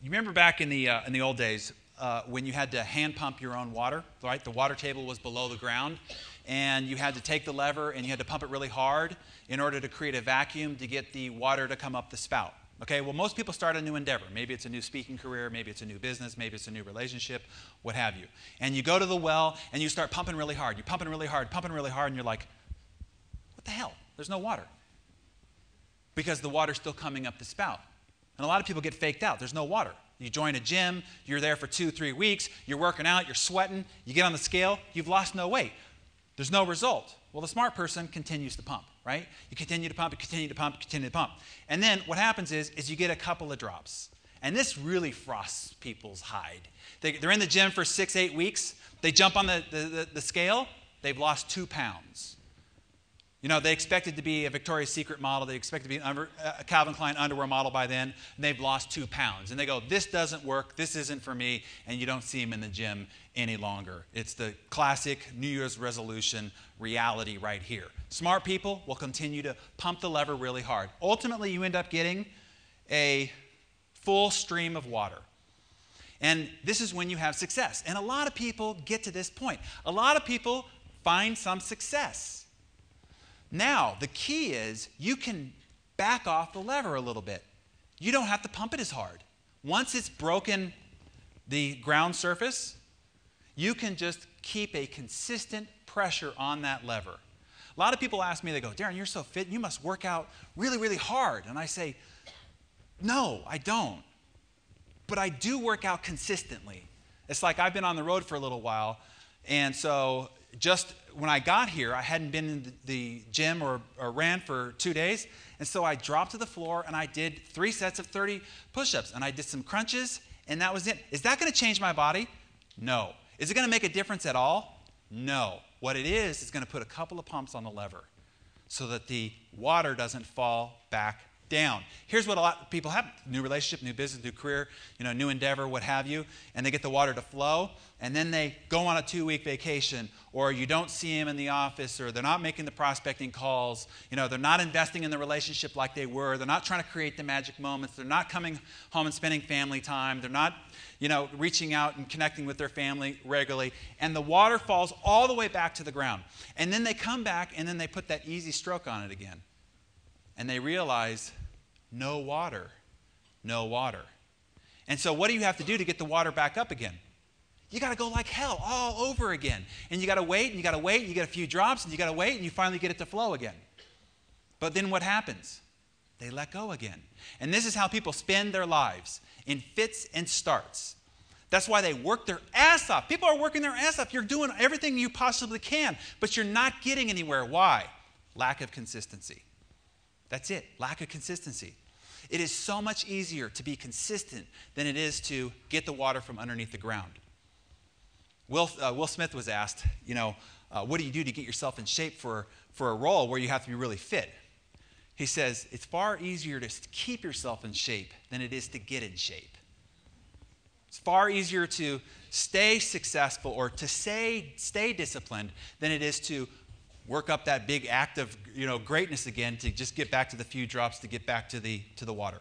You remember back in the old days when you had to hand pump your own water, right? The water table was below the ground, and you had to take the lever and you had to pump it really hard in order to create a vacuum to get the water to come up the spout. Okay, well, most people start a new endeavor. Maybe it's a new speaking career, maybe it's a new business, maybe it's a new relationship, what have you. And you go to the well and you start pumping really hard. You're pumping really hard, and you're like, what the hell? There's no water. Because the water's still coming up the spout. And a lot of people get faked out. There's no water. You join a gym, you're there for 2-3 weeks, you're working out, you're sweating, you get on the scale, you've lost no weight. There's no result. Well, the smart person continues to pump, right? You continue to pump, you continue to pump, you continue to pump. And then what happens is you get a couple of drops. And this really frosts people's hide. They're in the gym for 6-8 weeks. They jump on the scale. They've lost 2 pounds. You know, they expected to be a Victoria's Secret model. They expected to be a Calvin Klein underwear model by then. And they've lost 2 pounds. And they go, this doesn't work. This isn't for me. And you don't see them in the gym any longer. It's the classic New Year's resolution reality right here. Smart people will continue to pump the lever really hard. Ultimately, you end up getting a full stream of water. And this is when you have success. And a lot of people get to this point. A lot of people find some success. Now, the key is you can back off the lever a little bit. You don't have to pump it as hard. Once it's broken the ground surface, you can just keep a consistent pressure on that lever. A lot of people ask me, they go, Darren, you're so fit, you must work out really, really hard. And I say, no, I don't. But I do work out consistently. It's like I've been on the road for a little while, and so just when I got here, I hadn't been in the gym or ran for 2 days, and so I dropped to the floor and I did 3 sets of 30 push-ups, and I did some crunches, and that was it. Is that going to change my body? No. Is it going to make a difference at all? No. What it is going to put a couple of pumps on the lever so that the water doesn't fall back down. Here's what a lot of people have: new relationship, new business, new career, new endeavor, what have you, and they get the water to flow, and then they go on a 2-week vacation, or you don't see them in the office, or they're not making the prospecting calls, they're not investing in the relationship like they were, they're not trying to create the magic moments, they're not coming home and spending family time, they're not, reaching out and connecting with their family regularly, and the water falls all the way back to the ground. And then they come back, and then they put that easy stroke on it again. And they realize, no water, no water. And so what do you have to do to get the water back up again? You got to go like hell all over again. And you got to wait, and you got to wait, and you get a few drops, and you got to wait, and you finally get it to flow again. But then what happens? They let go again. And this is how people spend their lives, in fits and starts. That's why they work their ass off. People are working their ass off. You're doing everything you possibly can, but you're not getting anywhere. Why? Lack of consistency. That's it, lack of consistency. It is so much easier to be consistent than it is to get the water from underneath the ground. Will Smith was asked, what do you do to get yourself in shape for a role where you have to be really fit? He says, it's far easier to keep yourself in shape than it is to get in shape. It's far easier to stay successful or to stay disciplined than it is to work up that big act of greatness again, to just get back to the few drops, to get back to the water.